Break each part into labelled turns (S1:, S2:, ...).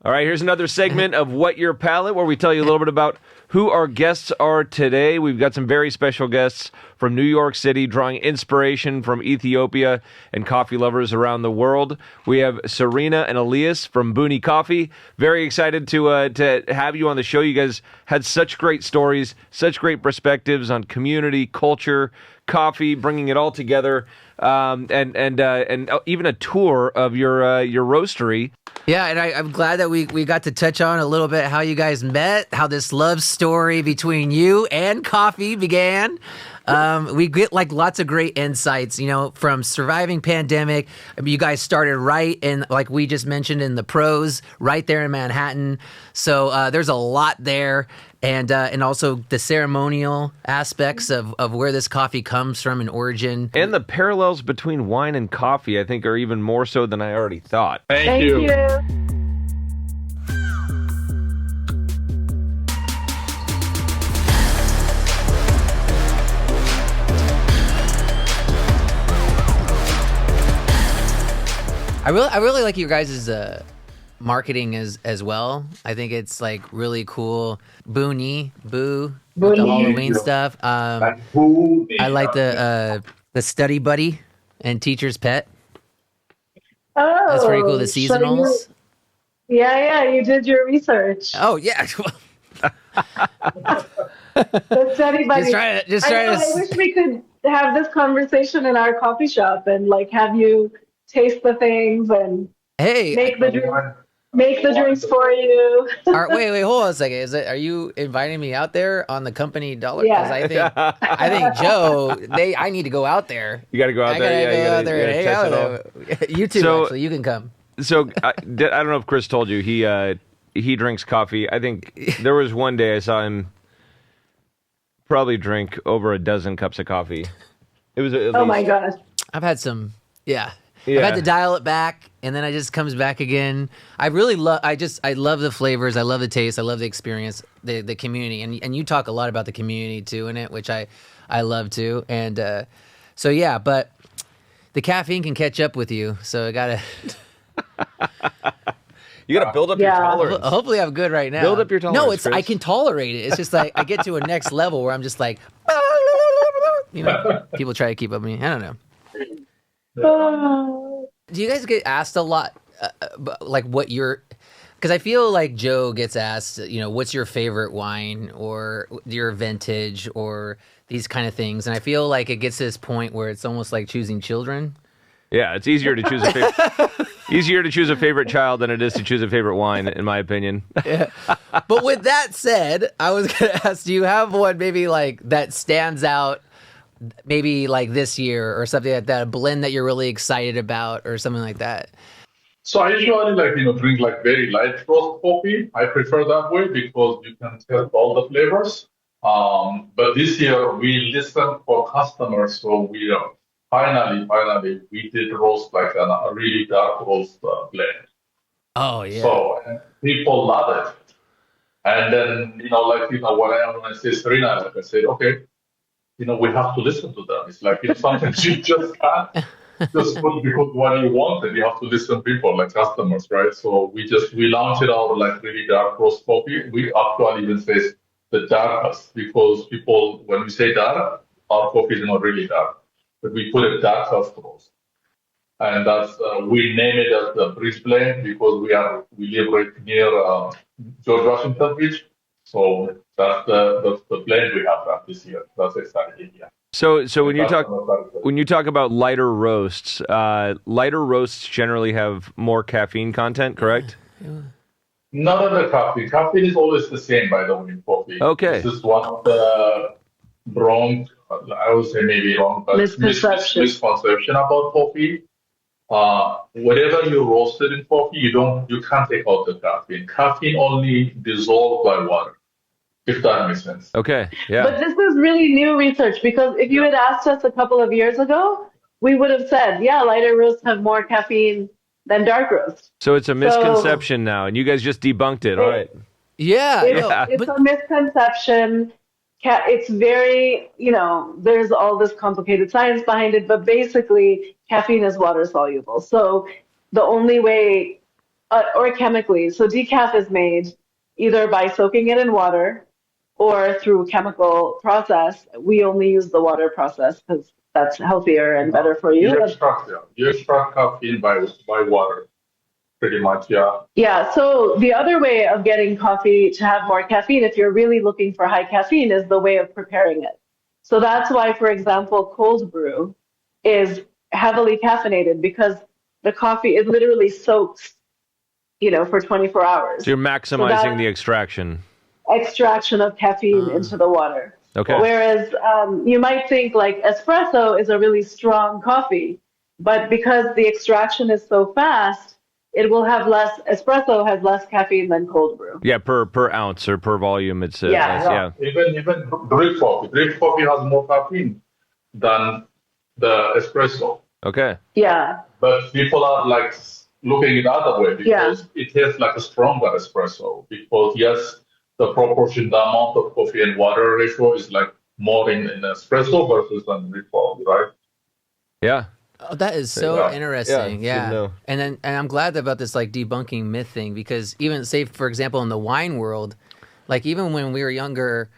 S1: All right, here's another segment of What Your Palate, where we tell you a little bit about who our guests are today. We've got some very special guests from New York City, drawing inspiration from Ethiopia and coffee lovers around the world. We have Sarina and Elias from Buunni Coffee. Very excited to have you on the show. You guys had such great stories, such great perspectives on community, culture, coffee, bringing it all together, and even a tour of your roastery.
S2: Yeah, and I'm glad that we got to touch on a little bit how you guys met, how this love story between you and coffee began. We get like lots of great insights, from surviving pandemic. You guys started right in, like we just mentioned, in the pros, right there in Manhattan. So there's a lot there. And also the ceremonial aspects of where this coffee comes from in origin.
S1: And the parallels between wine and coffee, I think, are even more so than I already thought.
S3: Thank you.
S2: I really like you guys' marketing as well. I think it's like really cool. Buunni, with the Halloween stuff. I like the study buddy and teacher's pet.
S3: Oh,
S2: that's pretty cool. The seasonals.
S3: So you did your research.
S2: Oh yeah.
S3: The study buddy.
S2: I
S3: wish we could have this conversation in our coffee shop and like have you taste the things and make the drinks for you.
S2: Wait, hold on a second. Are you inviting me out there on the company dollar?
S3: Yeah.
S2: I think Joe, I need to go out there.
S1: You got to go out there.
S2: Go out there and hang out there. You too, actually. You can come.
S1: So I don't know if Chris told you, he drinks coffee. I think there was one day I saw him probably drink over a dozen cups of coffee. It was
S3: my gosh.
S2: I've had some, yeah. I've had to dial it back, and then it just comes back again. I love the flavors. I love the taste. I love the experience, the community. And you talk a lot about the community, too, in it, which I love, too. And but the caffeine can catch up with you, so I got to...
S1: You got to build up your tolerance.
S2: Hopefully I'm good right now.
S1: Build up your tolerance,
S2: No, I can tolerate it. It's just like I get to a next level where I'm just like... people try to keep up with me. I don't know. Do you guys get asked a lot, like what your... Because I feel like Joe gets asked, what's your favorite wine or your vintage or these kind of things. And I feel like it gets to this point where it's almost like choosing children.
S1: Yeah, it's easier to choose a favorite child than it is to choose a favorite wine, in my opinion.
S2: Yeah. But with that said, I was going to ask, do you have one maybe like that stands out maybe like this year or something like that, a blend that you're really excited about or something like that?
S4: So I usually drink like very light roast coffee. I prefer that way because you can test all the flavors. But this year we listened for customers, so we finally we did roast like a really dark roast blend.
S2: Oh yeah.
S4: So people love it. And then when I say Sarina, I said, okay, we have to listen to them. It's like something you just can't just put because what you wanted. You have to listen to people like customers, right? So we launched it out like really dark roast coffee. We actually even say the darkest because people, when we say dark, our coffee is not really dark, but we put it darkest roast. And that's we name it as the bridge blend because we live right near George Washington Bridge. So that's the blend we have this year. That's exciting, yeah.
S1: So when you talk about lighter roasts generally have more caffeine content, correct?
S2: Yeah.
S4: None of the caffeine. Caffeine is always the same, by the way, in coffee.
S1: Okay.
S4: This is one of the wrong, I would say maybe wrong, but misconception about coffee. Whatever you roasted in coffee, you can't take out the caffeine. Caffeine only dissolved by water, if that makes sense.
S1: Okay, yeah.
S3: But this is really new research because if you had asked us a couple of years ago, we would have said, yeah, lighter roasts have more caffeine than dark roasts.
S1: So it's a misconception now, and you guys just debunked it. All right.
S2: Yeah.
S3: It's a misconception. It's very, there's all this complicated science behind it, but basically caffeine is water soluble. So the only way or chemically. So decaf is made either by soaking it in water or through chemical process. We only use the water process because that's healthier and better for you.
S4: You extract caffeine by water, pretty much, yeah.
S3: Yeah, so the other way of getting coffee to have more caffeine, if you're really looking for high caffeine, is the way of preparing it. So that's why, for example, cold brew is heavily caffeinated because the coffee, it literally soaks, for 24 hours.
S1: So you're maximizing the extraction
S3: of caffeine into the water.
S1: Okay.
S3: Whereas you might think like espresso is a really strong coffee, but because the extraction is so fast, it will have espresso has less caffeine than cold brew.
S1: Yeah, per ounce or per volume, it's less,
S4: yeah. Even drip coffee. Drip coffee has more caffeine than the espresso.
S1: Okay.
S3: Yeah.
S4: But people are like looking it other way because it tastes like a stronger espresso. Because yes, the proportion, the amount of coffee and water ratio is like more in espresso versus in drip coffee, right?
S1: Yeah.
S2: Oh, that is so interesting.
S1: Yeah.
S2: And I'm glad about this like debunking myth thing, because even say, for example, in the wine world, like even when we were younger,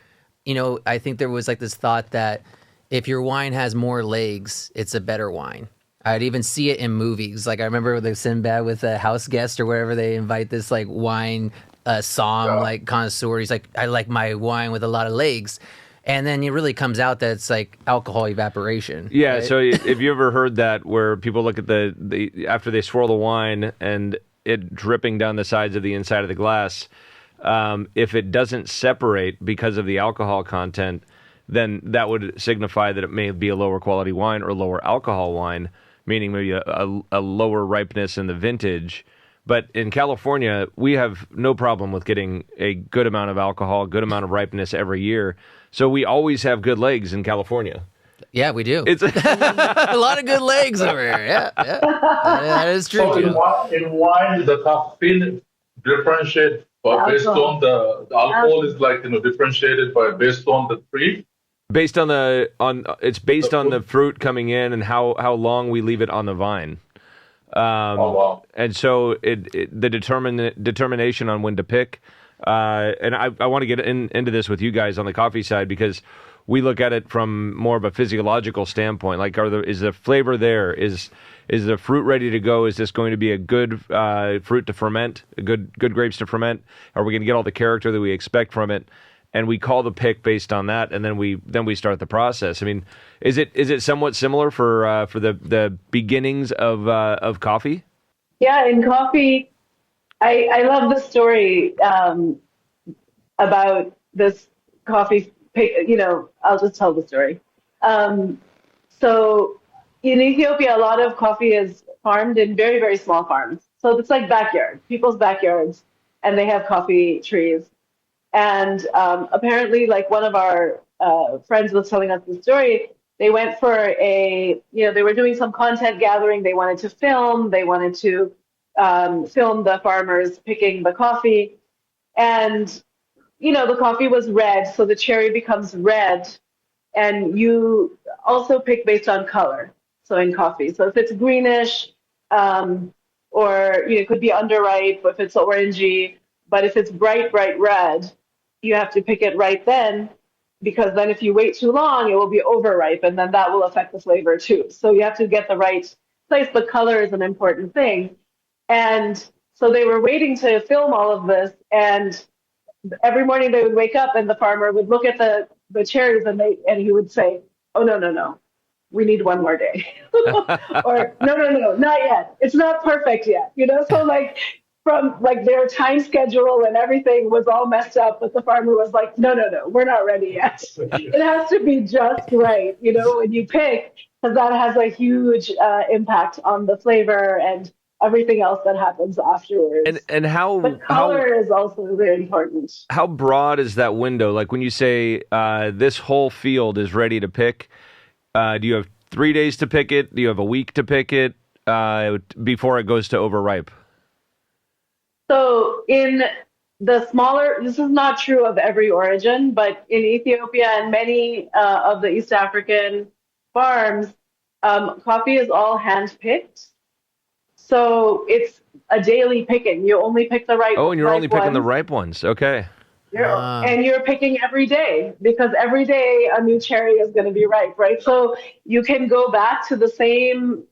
S2: I think there was like this thought that if your wine has more legs, it's a better wine. I'd even see it in movies. Like I remember the Sinbad with a house guest or wherever they invite this like wine like connoisseur. He's like, I like my wine with a lot of legs. And then it really comes out that it's like alcohol evaporation.
S1: Yeah.
S2: Right?
S1: So if you ever heard that, where people look at the after they swirl the wine and it dripping down the sides of the inside of the glass, if it doesn't separate because of the alcohol content, then that would signify that it may be a lower quality wine or lower alcohol wine, meaning maybe a lower ripeness in the vintage. But in California, we have no problem with getting a good amount of alcohol, good amount of ripeness every year. So we always have good legs in California.
S2: Yeah, we do.
S1: It's
S2: a lot of good legs over here. Yeah. That is true.
S4: So in wine, the caffeine differentiate based on the alcohol is like differentiated based on the tree.
S1: Based on the fruit coming in and how long we leave it on the vine.
S4: Wow.
S1: And so the determination on when to pick. And I want to get into this with you guys on the coffee side, because we look at it from more of a physiological standpoint. Like, is the flavor there? Is the fruit ready to go? Is this going to be a good fruit to ferment? Good grapes to ferment? Are we going to get all the character that we expect from it? And we call the pick based on that, and then we start the process. I mean, is it somewhat similar for the beginnings of coffee?
S3: Yeah, in coffee, I love the story about this coffee pick. I'll just tell the story. So in Ethiopia, a lot of coffee is farmed in very, very small farms. So it's like people's backyards, and they have coffee trees. And apparently, like one of our friends was telling us the story, they went for they were doing some content gathering. They wanted to film. They wanted to film the farmers picking the coffee. And, the coffee was red, so the cherry becomes red. And you also pick based on color, so in coffee. So if it's greenish, or it could be underripe, if it's orangey. But if it's bright red, you have to pick it right then, because then if you wait too long, it will be overripe, and then that will affect the flavor too. So you have to get the right place. But color is an important thing. And so they were waiting to film all of this, and every morning they would wake up and the farmer would look at the cherries and he would say, "Oh, no, we need one more day." Or, no, not yet. It's not perfect yet. So like, from like their time schedule and everything was all messed up, but the farmer was like, no, we're not ready yet. It has to be just right, when you pick, because that has a huge impact on the flavor and everything else that happens afterwards.
S1: And
S3: but color is also very important.
S1: How broad is that window? Like when you say this whole field is ready to pick, do you have 3 days to pick it? Do you have a week to pick it before it goes to overripe?
S3: So in the smaller, this is not true of every origin, but in Ethiopia and many of the East African farms, coffee is all hand-picked. So it's a daily picking. You only pick the right.
S1: Oh, and you're
S3: ripe
S1: only picking the
S3: ones.
S1: ripe ones. Okay.
S3: And you're picking every day because every day a new cherry is going to be ripe, right? So you can go back to the same.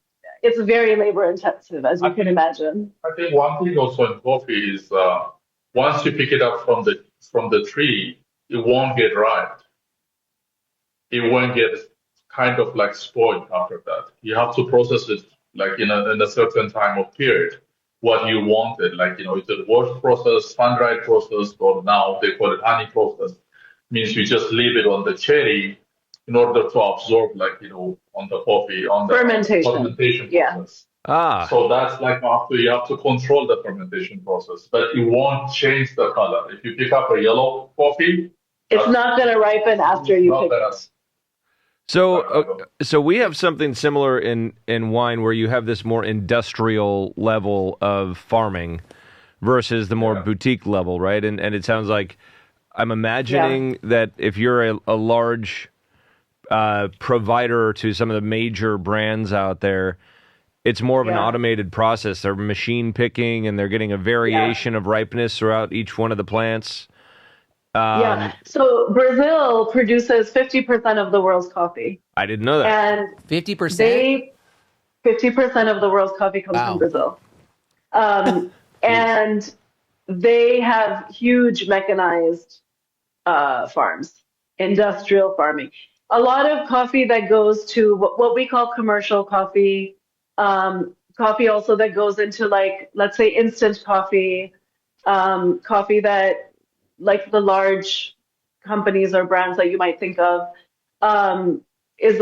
S3: It's very labor intensive, as you can imagine.
S4: I think one thing also in coffee is once you pick it up from the tree, it won't get ripe. It won't get kind of like spoiled after that. You have to process it like in a certain time of period. What you wanted, like it's a wash process, sun dried process, or now they call it honey process. Means you just leave it on the cherry in order to absorb, like on the coffee, on the fermentation process. So that's like after you have to control the fermentation process, but it won't change the color. If you pick up a yellow coffee,
S3: it's not going to ripen after you pick it.
S1: So we have something similar in wine where you have this more industrial level of farming versus the more boutique level, right? And it sounds like I'm imagining that if you're a large provider to some of the major brands out there, it's more of an automated process. They're machine picking and they're getting a variation of ripeness throughout each one of the plants.
S3: So Brazil produces 50% of the world's coffee.
S1: I didn't know that.
S3: And
S2: 50%?
S3: 50% of the world's coffee comes from Brazil. And they have huge mechanized farms, industrial farming. A lot of coffee that goes to what we call commercial coffee, coffee also that goes into, like, let's say instant coffee, coffee that, like the large companies or brands that you might think of, is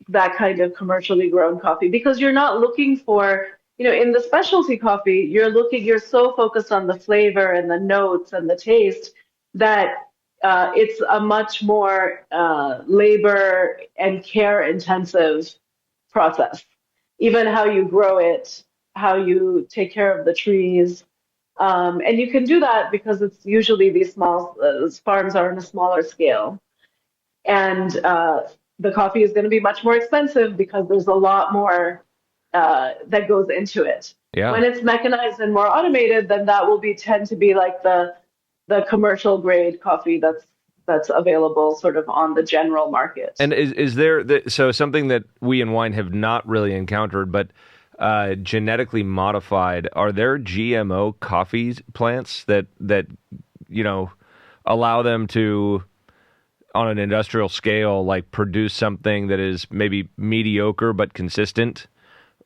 S3: that kind of commercially grown coffee, because you're not looking for, in the specialty coffee, you're so focused on the flavor and the notes and the taste that it's a much more labor and care intensive process. Even how you grow it, how you take care of the trees. And you can do that because it's usually these small farms are on a smaller scale. And the coffee is going to be much more expensive because there's a lot more that goes into it.
S1: Yeah.
S3: When it's mechanized and more automated, then that will tend to be like the commercial grade coffee that's available sort of on the general market.
S1: And is there so something that we in wine have not really encountered, but genetically modified? Are there GMO coffee plants that allow them to, on an industrial scale, like produce something that is maybe mediocre but consistent,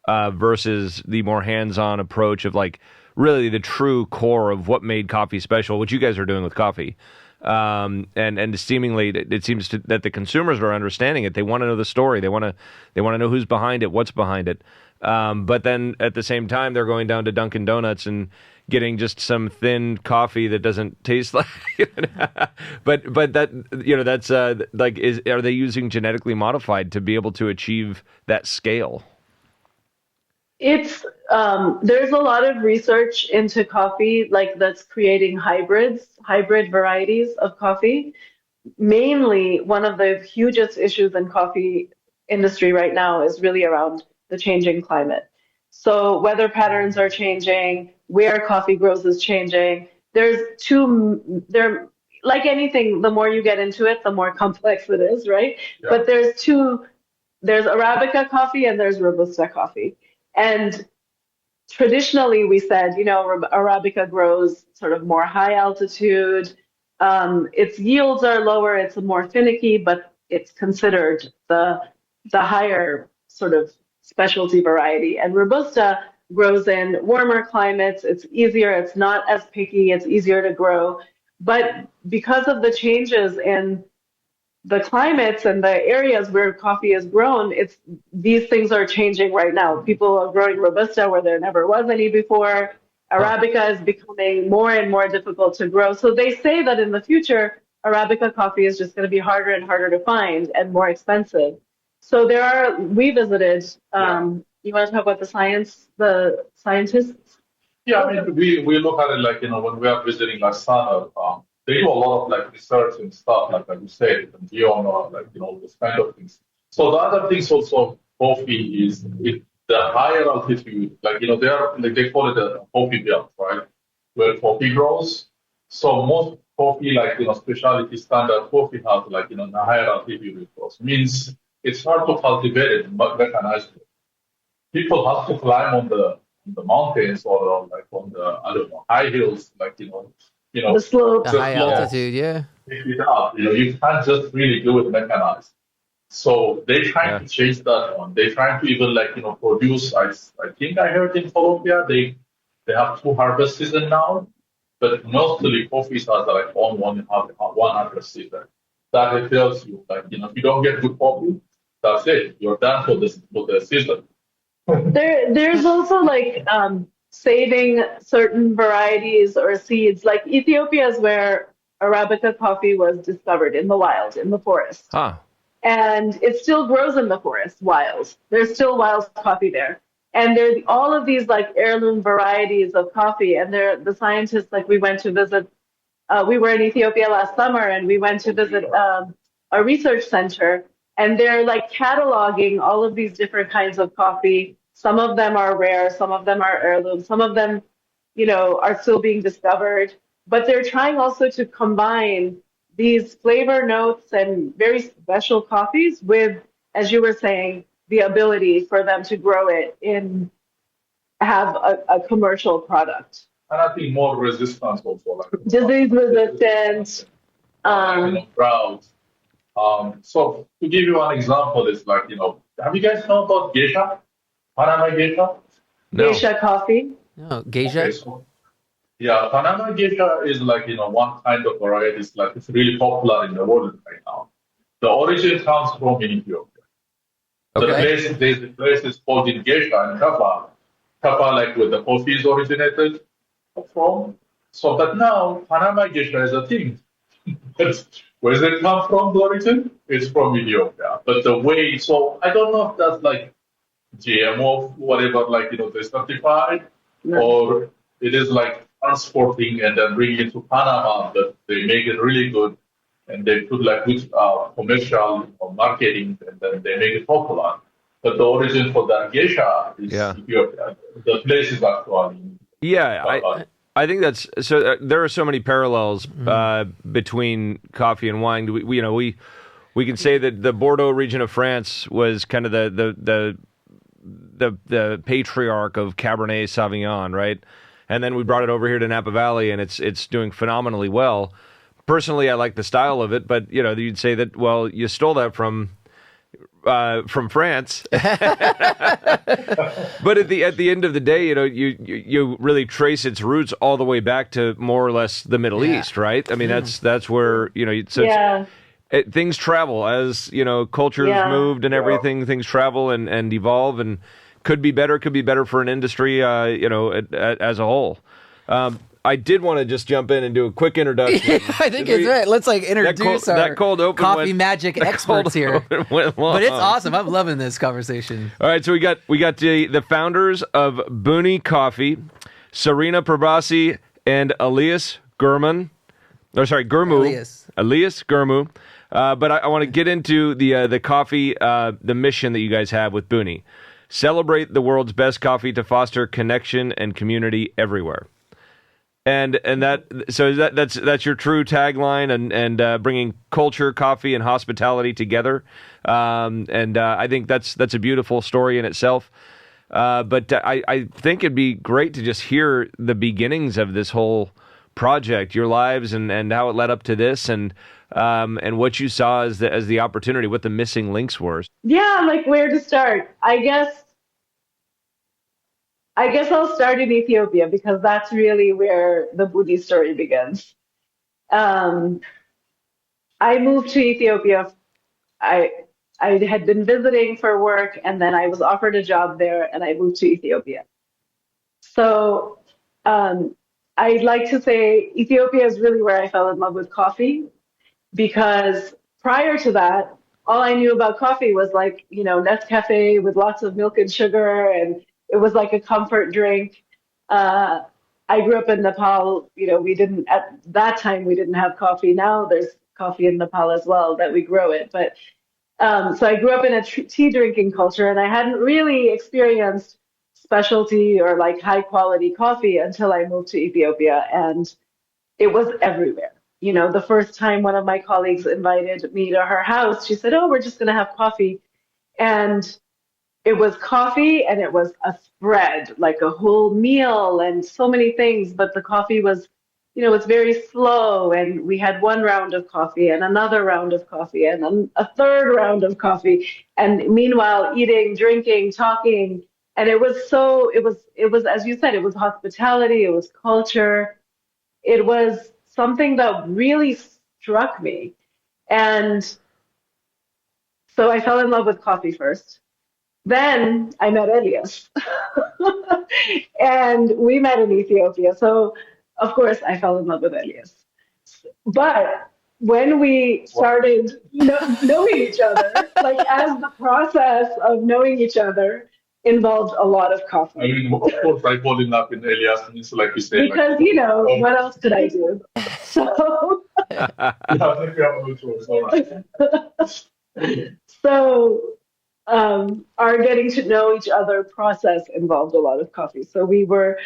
S1: versus the more hands-on approach of like really the true core of what made coffee special, which you guys are doing with coffee? And seemingly it seems that the consumers are understanding it. They want to know the story. They want to know who's behind it, what's behind it. But then at the same time, they're going down to Dunkin' Donuts and getting just some thin coffee that doesn't taste like. but that that's like, are they using genetically modified to be able to achieve that scale?
S3: It's there's a lot of research into coffee, like that's creating hybrid varieties of coffee. Mainly, one of the hugest issues in coffee industry right now is really around the changing climate. So weather patterns are changing, where coffee grows is changing. There, like anything, the more you get into it, the more complex it is, right? Yeah. But there's Arabica coffee and there's Robusta coffee. And traditionally we said, Arabica grows sort of more high altitude. Its yields are lower, it's more finicky, but it's considered the higher sort of specialty variety. And Robusta grows in warmer climates. It's easier. It's not as picky. It's easier to grow. But because of the changes in the climates and the areas where coffee is grown, these things are changing right now. People are growing Robusta where there never was any before. Arabica is becoming more and more difficult to grow. So they say that in the future, Arabica coffee is just going to be harder and harder to find and more expensive. So we visited, you want to talk about the scientists?
S4: Yeah, I mean, we look at it like, when we are visiting like startup, they do a lot of like research and stuff, like you said, and like, this kind of things. So the other things also, coffee is, the higher altitude, they are like they call it a coffee belt, right? Where coffee grows. So most coffee, specialty standard coffee has the higher altitude it grows. Means it's hard to cultivate it mechanized. People have to climb on the mountains or like on the I don't know high hills,
S3: The slopes.
S2: The
S4: just
S2: high
S4: slopes.
S2: altitude, yeah.
S4: Pick it up. You can't just really do it mechanized. So they trying to change that one. They trying to even produce. I think I heard in Colombia they have 2 harvest season now, but mostly coffee has like on one harvest season. That it tells you if you don't get good coffee, that's it. You're done for the season.
S3: There's also like saving certain varieties or seeds. Like Ethiopia is where Arabica coffee was discovered in the wild, in the forest.
S1: Huh.
S3: And it still grows in the forest, wild. There's still wild coffee there. And there's all of these like heirloom varieties of coffee. And they're the scientists, like we went to visit, we were in Ethiopia last summer and we went to visit a research center. And they're like cataloging all of these different kinds of coffee. Some of them are rare, some of them are heirloom, some of them, are still being discovered. But they're trying also to combine these flavor notes and very special coffees with, as you were saying, the ability for them to grow it in have a commercial product.
S4: And I think more resistance also,
S3: Disease resistant.
S4: drought. So to give you one example, it's have you guys know about geisha? Panama geisha?
S1: No.
S3: Geisha coffee.
S2: No, geisha.
S4: Okay, so, yeah, Panama geisha is one kind of variety. It's really popular in the world right now. The origin comes from Ethiopia.
S1: Okay.
S4: The place is called in geisha and kapa. Kapa, where the coffee is originated from. So, but now Panama geisha is a thing. But where does it come from? The origin? It's from Ethiopia. But the way, so I don't know if that's GMO, whatever, they certified, or it is transporting and then bringing it to Panama, but they make it really good and they put good commercial marketing and then they make it popular. But the origin for that geisha is Ethiopia. The place is actually.
S1: Yeah, I think that's so. There are so many parallels between coffee and wine. We can say that the Bordeaux region of France was kind of the patriarch of Cabernet Sauvignon, right? And then we brought it over here to Napa Valley, and it's doing phenomenally well. Personally, I like the style of it, but you'd say that you stole that from France. But at the end of the day, you really trace its roots all the way back to more or less the Middle East, right? I mean, that's where things travel as cultures moved and everything. Things travel and evolve and could be better for an industry, as a whole. I did want to just jump in and do a quick introduction.
S2: I think it's right. Let's introduce our
S1: cold open
S2: coffee magic experts here. But it's awesome. I'm loving this conversation.
S1: All right, so we got the founders of Buunni Coffee, Sarina Prabasi and Elias Gurmu. Elias Gurmu. But I want to get into the coffee, the mission that you guys have with Buunni. Celebrate the world's best coffee to foster connection and community everywhere. And that's your true tagline and bringing culture, coffee, and hospitality together. I think that's a beautiful story in itself. But I think it'd be great to just hear the beginnings of this whole project, your lives, and how it led up to this, and what you saw as the opportunity, what the missing links were.
S3: Yeah, where to start? I guess I'll start in Ethiopia because that's really where the Buunni story begins. I moved to Ethiopia. I had been visiting for work, and then I was offered a job there, and I moved to Ethiopia. So I'd like to say Ethiopia is really where I fell in love with coffee, because prior to that, all I knew about coffee was Nescafe with lots of milk and sugar, and it was like a comfort drink. I grew up in Nepal. At that time we didn't have coffee. Now there's coffee in Nepal as well that we grow it. But So I grew up in a tea drinking culture, and I hadn't really experienced specialty or like high quality coffee until I moved to Ethiopia, and it was everywhere. The first time one of my colleagues invited me to her house, she said, "Oh, we're just going to have coffee." And it was coffee and it was a spread, like a whole meal and so many things. But the coffee was, it's very slow. And we had one round of coffee and another round of coffee and a third round of coffee. And meanwhile, eating, drinking, talking. And it was, as you said, it was hospitality, it was culture. It was something that really struck me. And so I fell in love with coffee first. Then I met Elias, and we met in Ethiopia. So, of course, I fell in love with Elias. But when we started knowing each other, like as the process of knowing each other involved a lot of
S4: I
S3: coffee.
S4: mean, of course, I fall in love in Elias, and it's like you say,
S3: Because, what else could I do? So,
S4: yeah, I think we have no choice. All right.
S3: so our getting to know each other process involved a lot of coffee. So we were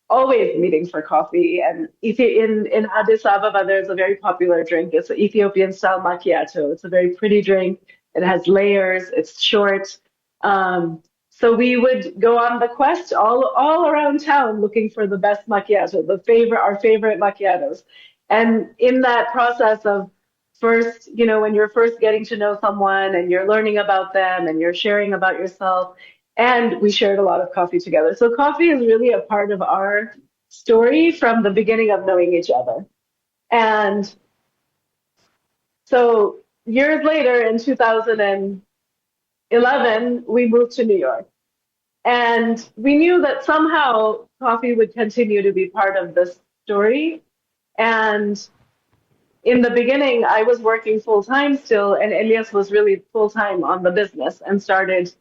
S3: always meeting for coffee. And in Addis Ababa, there's a very popular drink. It's an Ethiopian style macchiato. It's a very pretty drink. It has layers. It's short. So we would go on the quest all around town looking for the best macchiato, our favorite macchiatos. And in that process of first, when you're first getting to know someone and you're learning about them and you're sharing about yourself, and we shared a lot of coffee together. So coffee is really a part of our story from the beginning of knowing each other. And so years later, in 2011, we moved to New York. And we knew that somehow coffee would continue to be part of this story. And in the beginning, I was working full-time still, and Elias was really full-time on the business and started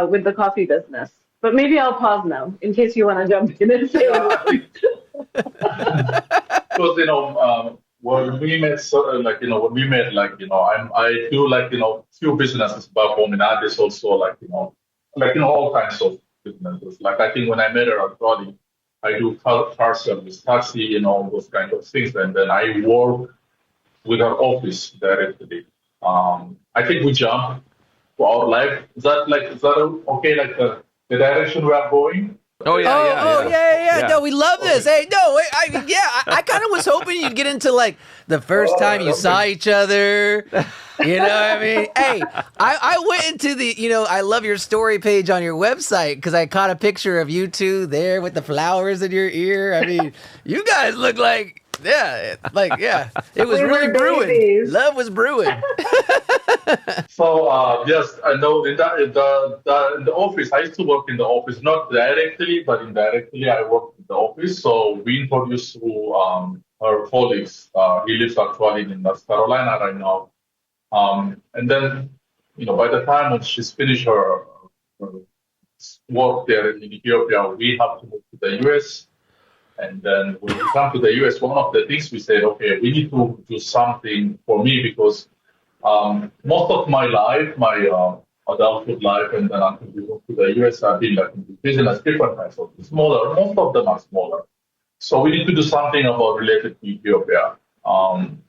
S3: with the coffee business. But maybe I'll pause now in case you want to jump in and say
S4: Because, when we met, I do few businesses back home in Addis also, all kinds of businesses. Like I think when I met her actually, I do car service, taxi, those kind of things, and then I work with her office directly. I think we jump to our life. Is that okay? Like the direction we are going?
S2: Yeah. No, we love this. Hey, no, I kind of was hoping you'd get into like the first time you saw each other. You know what I mean? Hey, I went into I love your story page on your website because I caught a picture of you two there with the flowers in your ear. I mean, you guys look like, it was really brewing.
S3: Babies.
S2: Love was brewing.
S4: So, yes, I know in the office, I used to work in the office, not directly, but indirectly, I worked in the office. So we introduced through her colleagues. He lives actually in North Carolina right now. And then, by the time when she's finished her work there in Ethiopia, we have to move to the US. And then when we come to the US, one of the things we said, okay, we need to do something for me because most of my life, my adulthood life, and then until we moved to the US, I've been in business, different kinds of smaller. Most of them are smaller. So we need to do something about related to Ethiopia.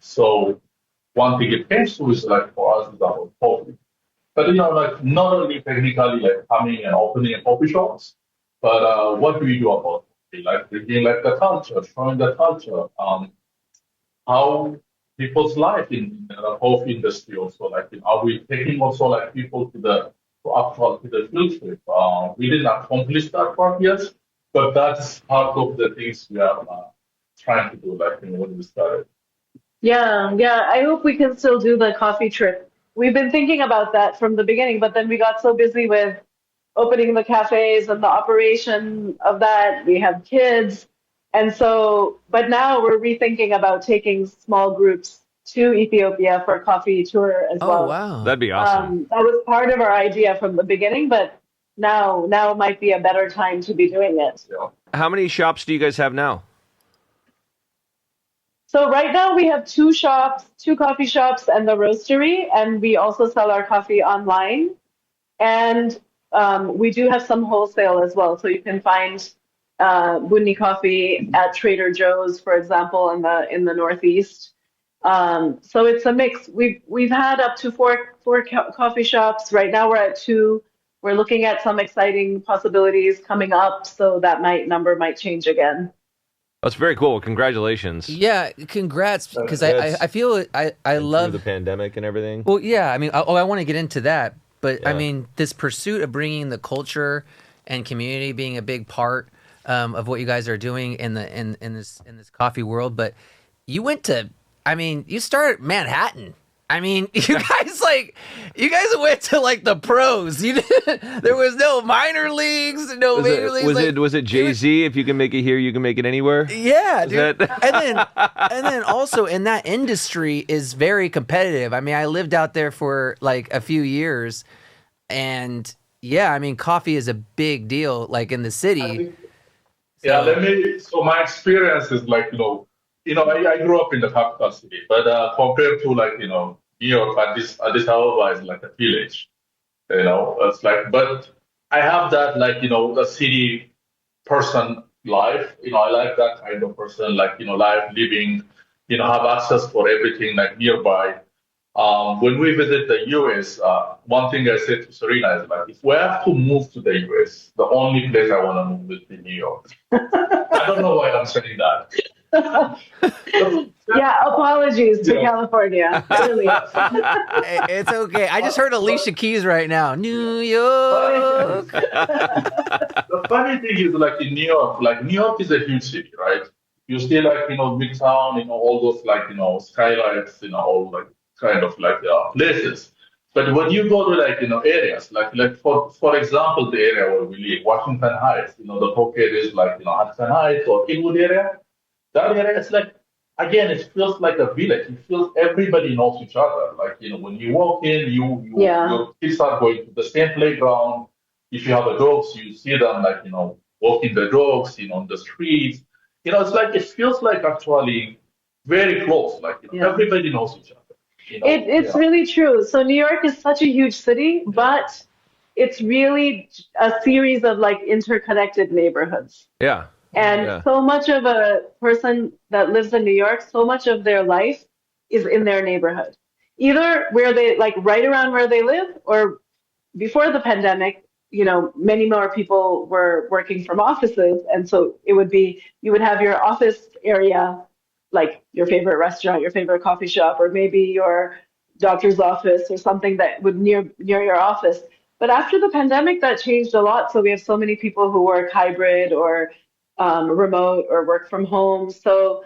S4: So one thing it came to is for us is about coffee. But not only technically coming and opening a coffee shops, but what do we do about it? Bringing the culture, showing the culture, how people's life in the coffee industry also, are we taking also people to the field trip? We didn't accomplish that part yet, but that's part of the things we are trying to do when we started.
S3: Yeah. I hope we can still do the coffee trip. We've been thinking about that from the beginning, but then we got so busy with opening the cafes and the operation of that. We have kids. And so, but now we're rethinking about taking small groups to Ethiopia for a coffee tour as well.
S2: Oh, wow.
S1: That'd be awesome.
S3: That was part of our idea from the beginning, but now might be a better time to be doing it.
S1: How many shops do you guys have now?
S3: So right now we have two shops, two coffee shops and the roastery, and we also sell our coffee online. And we do have some wholesale as well. So you can find Buunni Coffee at Trader Joe's, for example, in the Northeast. So it's a mix. We've had up to four coffee shops. Right now we're at two. We're looking at some exciting possibilities coming up, so that number might change again.
S1: That's very cool. Congratulations.
S2: Yeah, congrats, because I feel I love
S1: the pandemic and everything.
S2: Well, yeah, I mean, I want to get into that, but I mean, this pursuit of bringing the culture and community being a big part of what you guys are doing in this coffee world. But you you started Manhattan. I mean, you guys went to like the pros. There was no minor leagues, no major leagues.
S1: Was it Jay-Z? If you can make it here, you can make it anywhere.
S2: Yeah, dude. And then also in that industry is very competitive. I mean, I lived out there for like a few years, and yeah, I mean, coffee is a big deal, like in the city.
S4: So my experience is like, I grew up in the capital city, but compared to like, New York, Addis Ababa is like a village, it's like, but I have that like, the city person life, I like that kind of person, like, life living, have access for everything like nearby. When we visit the US, one thing I said to Sarina is like, if we have to move to the US, the only place I want to move is in New York. I don't know why I'm saying that.
S3: Yeah, apologies to California. Really.
S2: It's okay. I just heard Alicia Keys right now. New York.
S4: The funny thing is, like in New York is a huge city, right? You see, like, Midtown, all those, like, skylights, all like kind of like places. But when you go to like, areas, like for example, the area where we live, Washington Heights, the pocket is like, Hudson Heights or Kingwood area. That area, it's like, again, it feels like a village. It feels everybody knows each other. Like, when you walk in, your kids are going to the same playground. If you have a dogs, you see them like, walking the dogs, on the streets. It's like, it feels like actually very close. Like, everybody knows each other.
S3: It's really true. So New York is such a huge city, but it's really a series of like interconnected neighborhoods.
S1: Yeah.
S3: And so much of a person that lives in New York, so much of their life is in their neighborhood, either where they like right around where they live, or before the pandemic, many more people were working from offices. And so it would be, you would have your office area, like your favorite restaurant, your favorite coffee shop, or maybe your doctor's office or something that would near your office. But after the pandemic, that changed a lot. So we have so many people who work hybrid or remote or work from home. So,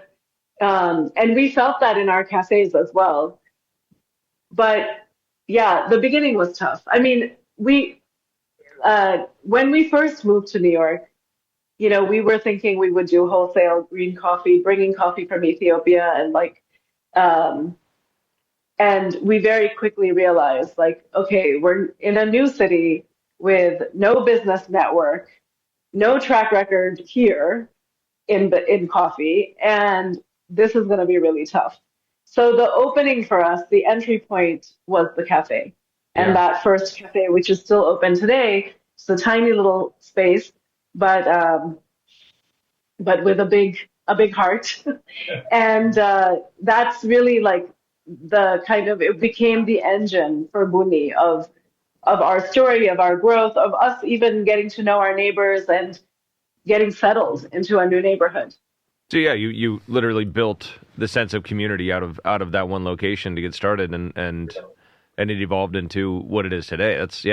S3: and we felt that in our cafes as well. But yeah, the beginning was tough. I mean, when we first moved to New York, we were thinking we would do wholesale green coffee, bringing coffee from Ethiopia, and we very quickly realized, like, okay, we're in a new city with no business network, no track record here in coffee, and this is going to be really tough. So the opening for us, the entry point, was the cafe, and that first cafe, which is still open today, it's a tiny little space, but with a big heart, and that's really like the kind of, it became the engine for Buunni of our story, of our growth, of us even getting to know our neighbors and getting settled into a new neighborhood.
S1: So yeah, you literally built the sense of community out of that one location to get started, and it evolved into what it is today. That's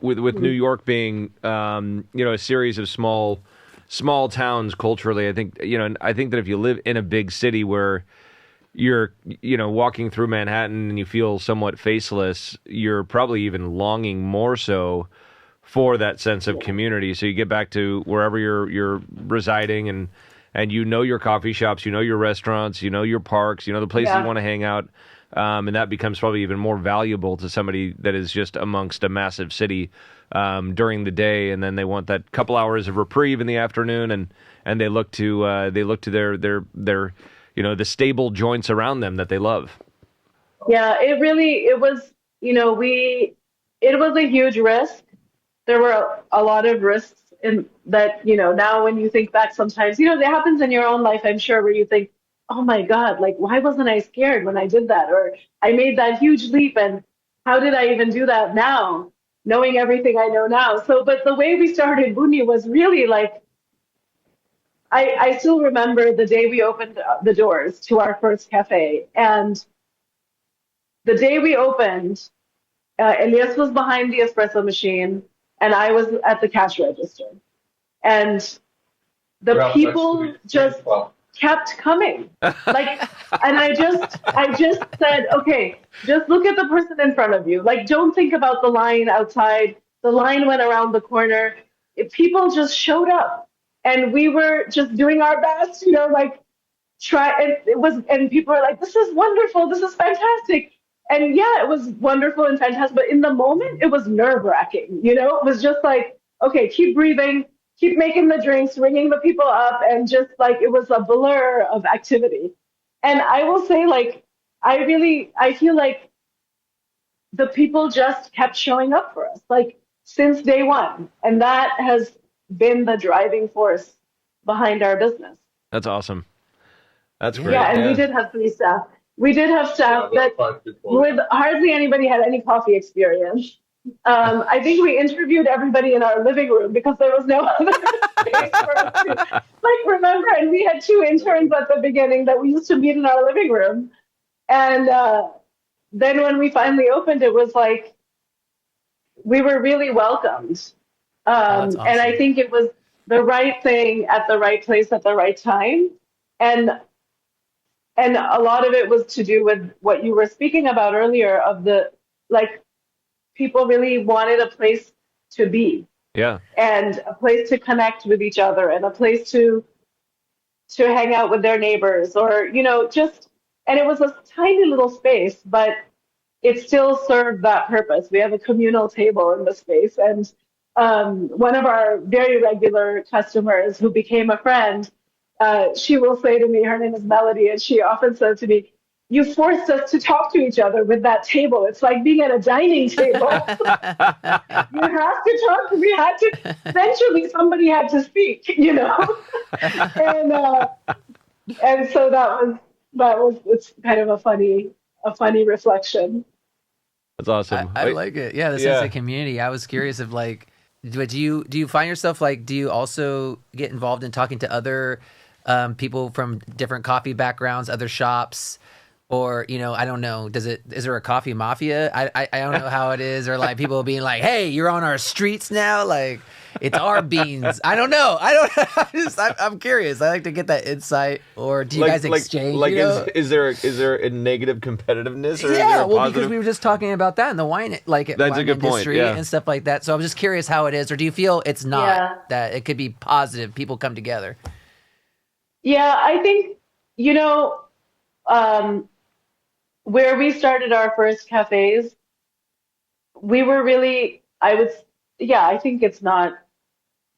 S1: with New York being a series of small towns culturally. I think that if you live in a big city where you're walking through Manhattan and you feel somewhat faceless, you're probably even longing more so for that sense of community. So you get back to wherever you're residing, and your coffee shops, your restaurants, your parks, the places you want to hang out, and that becomes probably even more valuable to somebody that is just amongst a massive city during the day, and then they want that couple hours of reprieve in the afternoon, and they look to their the stable joints around them that they love.
S3: Yeah, it was, it was a huge risk. There were a lot of risks in that, now when you think back sometimes, it happens in your own life, I'm sure, where you think, oh my God, like, why wasn't I scared when I did that? Or I made that huge leap, and how did I even do that now, knowing everything I know now? So, but the way we started Buunni was really like, I still remember the day we opened the doors to our first cafe. And the day we opened, Elias was behind the espresso machine, and I was at the cash register. And the people just kept coming. Like, and I just said, okay, just look at the person in front of you. Like, don't think about the line outside. The line went around the corner. People just showed up, and we were just doing our best, like and people were like, this is wonderful. This is fantastic. And yeah, it was wonderful and fantastic. But in the moment, it was nerve-wracking. It was just like, okay, keep breathing, keep making the drinks, ringing the people up, and just like it was a blur of activity. And I will say, like, I feel like the people just kept showing up for us, like since day one, and that has been the driving force behind our business.
S1: That's awesome. That's great.
S3: Yeah, and we did have 3 staff. We did have staff that with hardly anybody had any coffee experience. I think we interviewed everybody in our living room because there was no other space for us to, remember, and we had 2 interns at the beginning that we used to meet in our living room. And then when we finally opened, it was like we were really welcomed. Awesome. And I think it was the right thing at the right place at the right time. And a lot of it was to do with what you were speaking about earlier of people really wanted a place to be.
S1: Yeah.
S3: And a place to connect with each other, and a place to hang out with their neighbors, or, and it was a tiny little space, but it still served that purpose. We have a communal table in the space. And one of our very regular customers who became a friend, she will say to me, her name is Melody, and she often says to me, you forced us to talk to each other with that table. It's like being at a dining table. You have to talk. We had to, eventually somebody had to speak, and so that was, it's kind of a funny reflection.
S1: That's awesome.
S2: I like it. Yeah, the sense of community. I was curious of do you find yourself do you also get involved in talking to other people from different coffee backgrounds, other shops, or I don't know, is there a coffee mafia? I don't know how it is, or people being like, hey, you're on our streets now, it's our beans. I don't know. I'm curious. I like to get that insight. Or do you guys exchange?
S1: Is there a negative competitiveness? Or
S2: yeah, because we were just talking about that in the wine,
S1: that's
S2: wine
S1: a good
S2: industry
S1: point, yeah.
S2: and stuff like that. So I'm just curious how it is, or do you feel it's not that it could be positive? People come together.
S3: Yeah, I think where we started our first cafes, we were really, I think it's not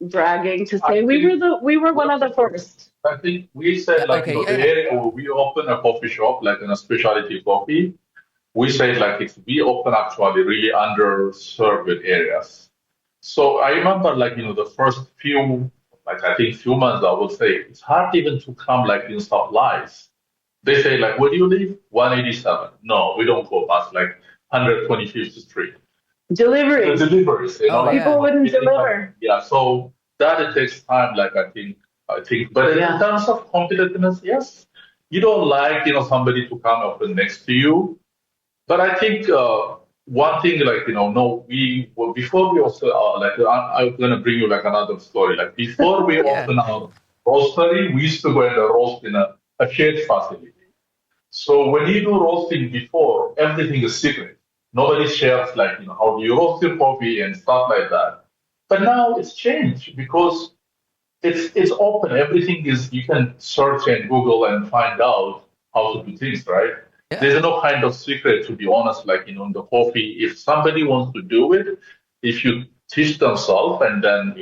S3: bragging to say we were one of the first.
S4: I think we said the area where we open a coffee shop, in a specialty coffee, we said we open actually really underserved areas. So I remember the first few, I think few months, I would say it's hard even to come in supplies. They say where do you live? 187. No, we don't go past 125th Street.
S3: Deliveries. People wouldn't deliver.
S4: Yeah, so that it takes time. I think. But in terms of competitiveness, yes, you don't somebody to come up next to you. But I think one thing before we also I'm gonna bring you another story. Before we open our roastery, we used to go and roast in a shared facility. So when you do roasting before, everything is secret. Nobody shares how do you roast your coffee and stuff like that. But now it's changed because it's open. Everything is, you can search and Google and find out how to do things, right? Yeah. There's no kind of secret, to be honest, in the coffee. If somebody wants to do it, if you teach themselves and then,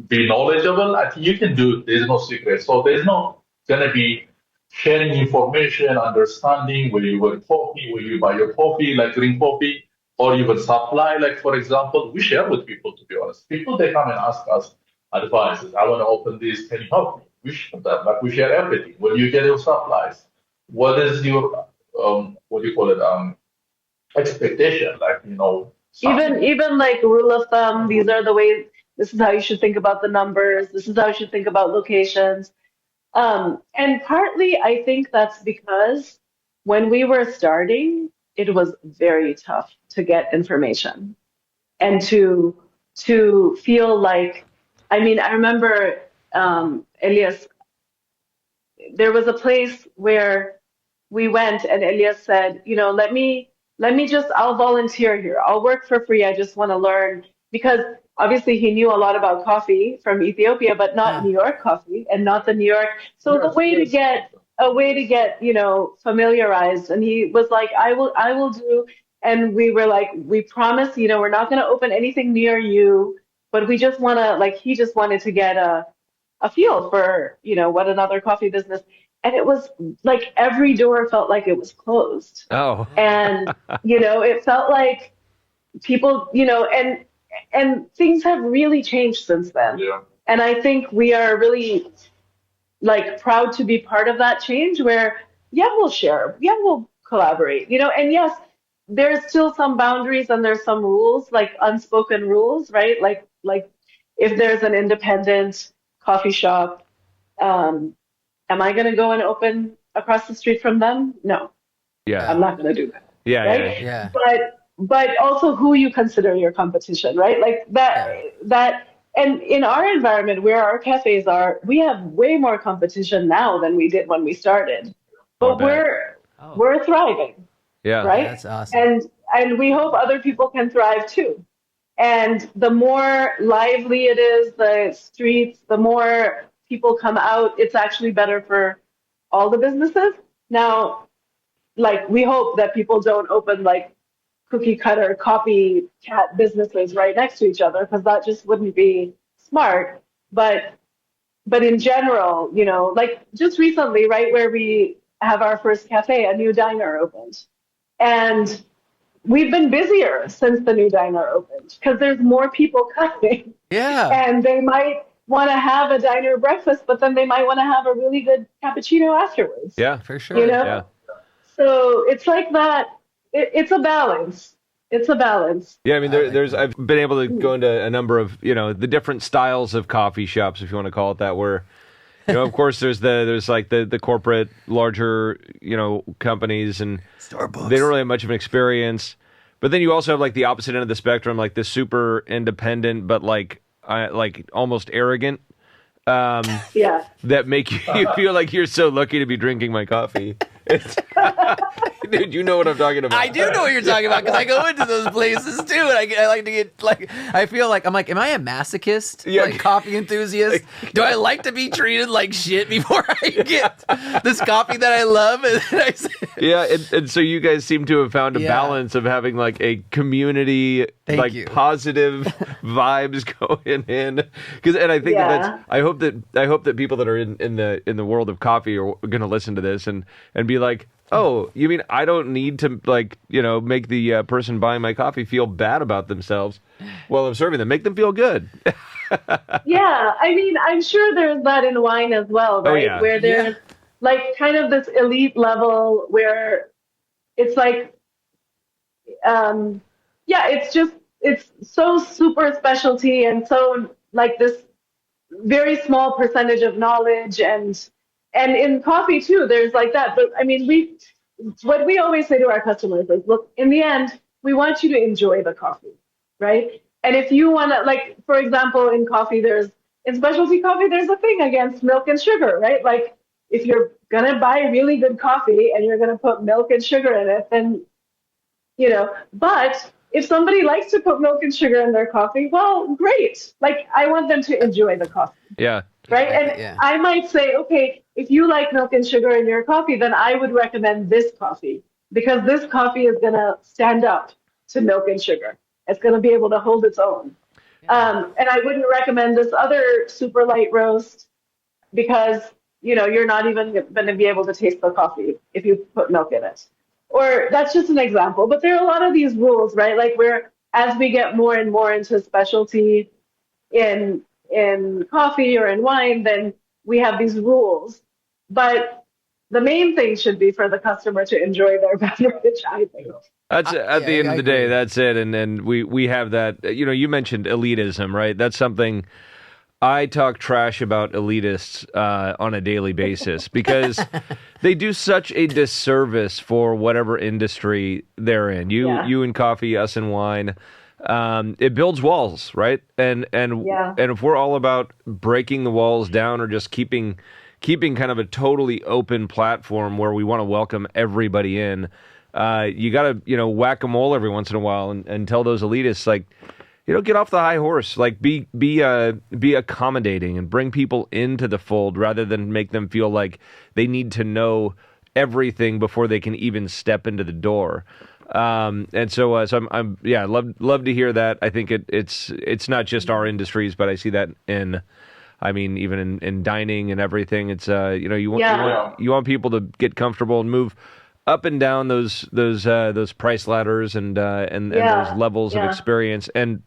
S4: be knowledgeable, I think you can do it. There's no secret. So there's not going to be sharing information, understanding where you get coffee, where you buy your coffee, like green coffee, or even supply. Like for example, we share with people. To be honest, people they come and ask us advices. I want to open this. Can you help me? We share that. Like we share everything. When you get your supplies, what is your what do you call it? Expectation. Like
S3: Even like rule of thumb, these are the ways, this is how you should think about the numbers, this is how you should think about locations. And partly I think that's because when we were starting, it was very tough to get information and to feel like, I mean, I remember Elias, there was a place where we went and Elias said, let me just, I'll volunteer here. I'll work for free. I just want to learn, because obviously he knew a lot about coffee from Ethiopia, but not New York coffee and not the New York. So the way to get familiarized. And he was like, I will do. And we were like, we promise, we're not going to open anything near you, but we just want to, like, he just wanted to get a feel for, what another coffee business. And it was like every door felt like it was closed.
S1: Oh.
S3: And, it felt like people, and things have really changed since then.
S4: Yeah.
S3: And I think we are really like proud to be part of that change where, we'll share, we'll collaborate, and yes, there's still some boundaries and there's some rules, like unspoken rules, right? Like if there's an independent coffee shop, am I going to go and open across the street from them? No.
S1: Yeah.
S3: I'm not going to do that.
S1: Yeah.
S3: Right?
S2: Yeah.
S3: But also who you consider your competition, right? Like that. And in our environment where our cafes are, we have way more competition now than we did when we started. But we're thriving.
S1: Yeah.
S3: Right?
S2: That's awesome.
S3: And we hope other people can thrive too. And the more lively it is, the streets, the more people come out, it's actually better for all the businesses. Now, like, we hope that people don't open like cookie cutter copycat businesses right next to each other, because that just wouldn't be smart. But in general, like just recently, right, where we have our first cafe, a new diner opened. And we've been busier since the new diner opened because there's more people coming.
S2: Yeah.
S3: And they might want to have a diner breakfast, but then they might want to have a really good cappuccino afterwards.
S1: Yeah.
S2: For sure.
S1: Yeah.
S3: So it's like that. It's a balance. It's a balance.
S1: Yeah, I mean, I've been able to go into a number of, the different styles of coffee shops, if you want to call it that, where, of course, there's like the corporate, larger, companies, and
S2: Starbucks.
S1: they don't really have much of an experience. But then you also have like the opposite end of the spectrum, like the super independent, but like almost arrogant. That make you feel like you're so lucky to be drinking my coffee. Dude, you know what I'm talking about.
S2: I do know what you're talking about because I go into those places too, and I like to get like, I feel like I'm like, am I a masochist?
S1: Yeah.
S2: Like coffee enthusiast? Do I like to be treated like shit before I get this coffee that I love?
S1: And so you guys seem to have found a balance of having like a community, positive vibes going in. And I think I hope that people that are in the world of coffee are going to listen to this and be like, oh, you mean I don't need to make the person buying my coffee feel bad about themselves while I'm serving them. Make them feel good.
S3: Yeah, I mean, I'm sure there's that in wine as well, right?
S1: Oh, yeah.
S3: Where there's like kind of this elite level where it's like, it's so super specialty and so like this very small percentage of knowledge and in coffee too, there's like that. But I mean, what we always say to our customers is, look, in the end, we want you to enjoy the coffee, right? And if you want to, like, for example, in specialty coffee, there's a thing against milk and sugar, right? Like, if you're going to buy really good coffee and you're going to put milk and sugar in it, then, but if somebody likes to put milk and sugar in their coffee, well, great. Like, I want them to enjoy the coffee.
S1: Yeah.
S3: Right? And I might say, okay, if you like milk and sugar in your coffee, then I would recommend this coffee because this coffee is going to stand up to milk and sugar. It's going to be able to hold its own. And I wouldn't recommend this other super light roast because you're not even going to be able to taste the coffee if you put milk in it. Or that's just an example. But there are a lot of these rules, right? Like as we get more and more into specialty in coffee or in wine, then we have these rules. But the main thing should be for the customer to enjoy their beverage, I think.
S1: That's at the end of the day, that's it. And we have that, you mentioned elitism, right? That's something I talk trash about elitists on a daily basis because they do such a disservice for whatever industry they're in. You in coffee, us in wine. It builds walls, right? And if we're all about breaking the walls down or just keeping kind of a totally open platform where we want to welcome everybody in, you got to whack-a-mole every once in a while and tell those elitists, like, get off the high horse, like be accommodating and bring people into the fold rather than make them feel like they need to know everything before they can even step into the door. And so I'm love to hear that. I think it's not just our industries, but I see that even in dining and everything. It's you want people to get comfortable and move up and down those price ladders and those levels of experience and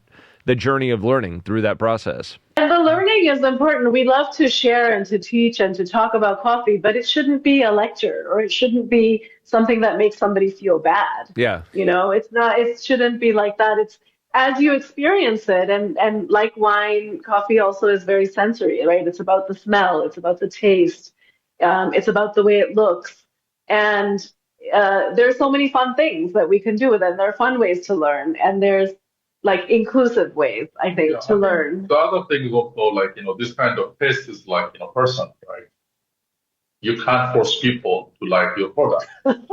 S1: the journey of learning through that process.
S3: And the learning is important. We love to share and to teach and to talk about coffee, but it shouldn't be a lecture or it shouldn't be something that makes somebody feel bad.
S1: Yeah.
S3: It shouldn't be like that. It's as you experience it. And like wine, coffee also is very sensory, right? It's about the smell. It's about the taste. It's about the way it looks. And there's so many fun things that we can do with it. And there are fun ways to learn. And there's like inclusive ways, I think, to learn.
S4: The other thing is also this kind of taste is like, personal, right? You can't force people to like your product. That's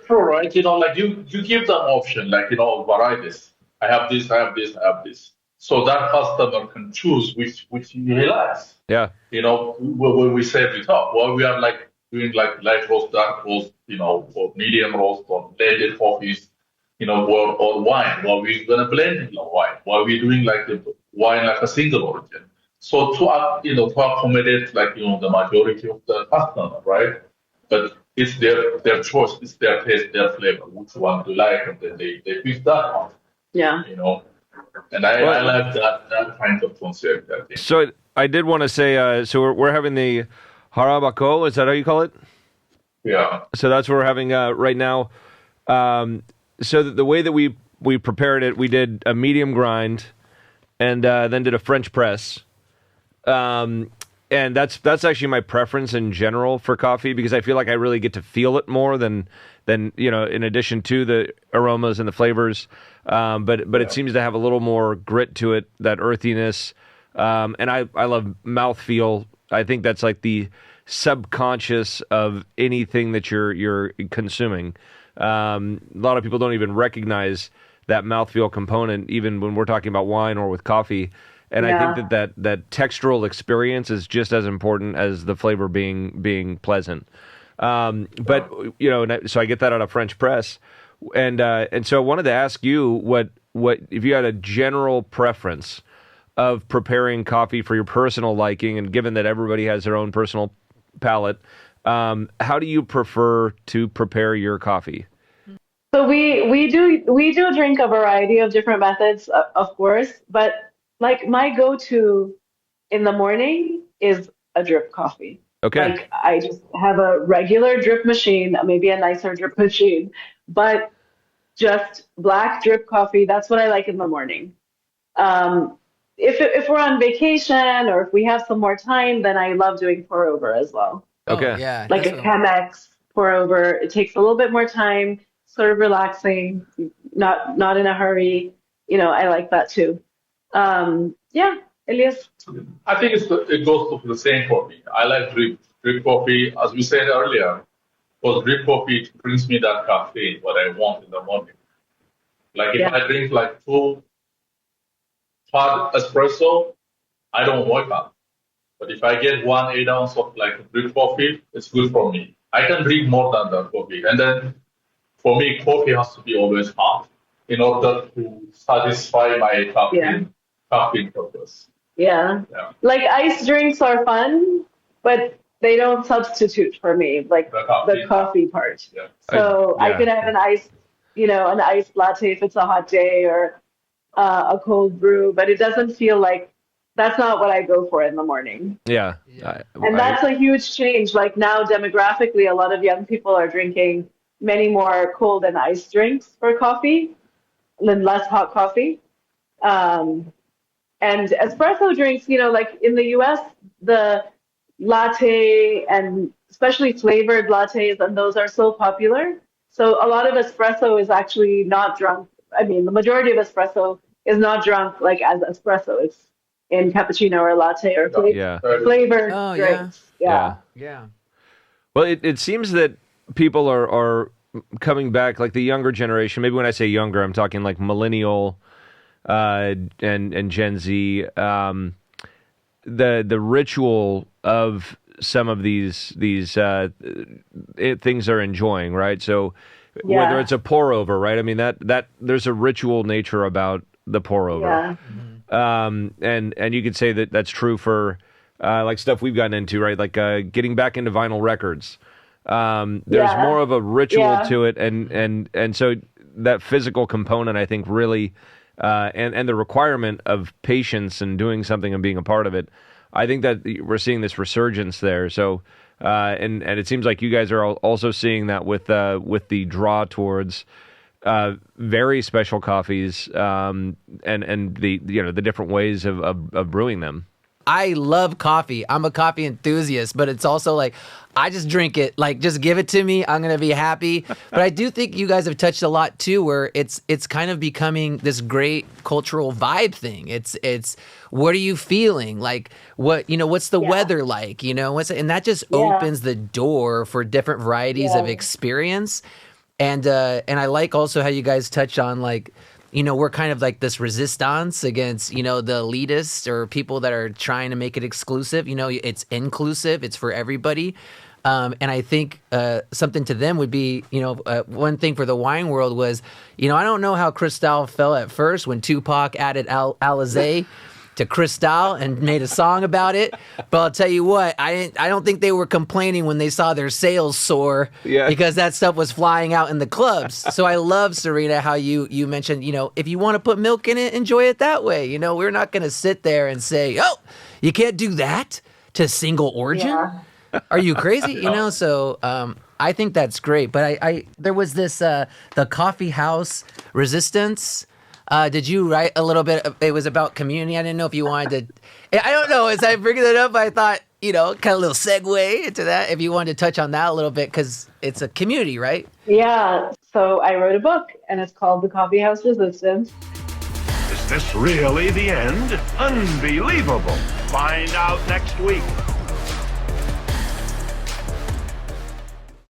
S4: true, right? You give them option, varieties. I have this, I have this, I have this. So that customer can choose which he likes.
S1: Yeah.
S4: When we say the top, we are like doing like light roast, dark roast, or medium roast, or blended coffees. Or wine, we're going to blend wine, we're doing like the wine like a single origin. So to accommodate the majority of the customer, right? But it's their choice, it's their taste, their flavor, which one to like, and then they pick that one.
S3: Yeah.
S4: And I like that kind of concept, I think.
S1: So I did want to say, so we're having the harabako, is that how you call it?
S4: Yeah.
S1: So that's what we're having right now. So the way that we prepared it, we did a medium grind, and then did a French press, and that's actually my preference in general for coffee because I feel like I really get to feel it more than in addition to the aromas and the flavors, but it seems to have a little more grit to it, that earthiness, and I love mouthfeel. I think that's like the subconscious of anything that you're consuming. A lot of people don't even recognize that mouthfeel component, even when we're talking about wine or with coffee. And I think that textural experience is just as important as the flavor being pleasant. But so I get that out of French press, and so I wanted to ask you what if you had a general preference of preparing coffee for your personal liking, and given that everybody has their own personal palate. How do you prefer to prepare your coffee?
S3: So we do drink a variety of different methods, of course, but like my go-to in the morning is a drip coffee.
S1: Okay.
S3: Like I just have a regular drip machine, maybe a nicer drip machine, but just black drip coffee. That's what I like in the morning. If we're on vacation or if we have some more time, then I love doing pour over as well.
S1: Okay.
S2: Oh, yeah.
S3: Like a Chemex pour over. It takes a little bit more time, sort of relaxing, not in a hurry. I like that too. Elias?
S4: I think it goes to the same for me. I like drip coffee, as we said earlier, because drip coffee brings me that caffeine, what I want in the morning. Like if I drink like 2 hot espresso, I don't wake up. But if I get 1 8 ounce of like drip coffee, it's good for me. I can drink more than that coffee. And then for me, coffee has to be always hot in order to satisfy my caffeine purpose.
S3: Yeah. Like iced drinks are fun, but they don't substitute for me, like the coffee part.
S4: Yeah.
S3: So I could have an iced latte if it's a hot day, or a cold brew, but it doesn't feel like that's not what I go for in the morning.
S1: Yeah.
S3: And that's a huge change. Like now, demographically, a lot of young people are drinking many more cold and iced drinks for coffee than less hot coffee. And espresso drinks, like in the US, the latte and especially flavored lattes, and those are so popular. So a lot of espresso is actually not drunk. I mean, the majority of espresso is not drunk like as espresso. It's in cappuccino or latte or flavored drinks. Yeah.
S1: Well, it seems that people are coming back, like the younger generation. Maybe when I say younger, I'm talking like millennial and Gen Z. The ritual of some of these things they're enjoying, right? So whether it's a pour over, right? I mean that there's a ritual nature about the pour over. And you could say that that's true for like stuff we've gotten into, right? Like getting back into vinyl records. There's more of a ritual to it, and so that physical component, I think, really and the requirement of patience and doing something and being a part of it. I think that we're seeing this resurgence there. So and it seems like you guys are also seeing that with the draw towards very special coffees and the the different ways of brewing them.
S2: I love coffee. I'm a coffee enthusiast, but it's also like, I just drink it. Like, just give it to me. I'm going to be happy. But I do think you guys have touched a lot too, where it's kind of becoming this great cultural vibe thing. It's what are you feeling? Like, what's the weather like? And that just opens the door for different varieties of experience. And I like also how you guys touch on, like, we're kind of like this resistance against, the elitists or people that are trying to make it exclusive. It's inclusive. It's for everybody. And I think something to them would be, one thing for the wine world was, I don't know how Cristal felt at first when Tupac added Alizé to Cristal and made a song about it. But I'll tell you what, I don't think they were complaining when they saw their sales soar because that stuff was flying out in the clubs. So I love, Sarina, how you mentioned, if you want to put milk in it, enjoy it that way. We're not going to sit there and say, oh, you can't do that to single origin. Yeah. Are you crazy? So I think that's great. But I there was this, the coffee house resistance. Did you write a little bit? It was about community. I didn't know if you wanted to. I don't know. As I bring it up, I thought, kind of a little segue into that. If you wanted to touch on that a little bit, because it's a community, right?
S3: Yeah. So I wrote a book, and it's called The Coffee House Resistance.
S5: Is this really the end? Unbelievable. Find out next week.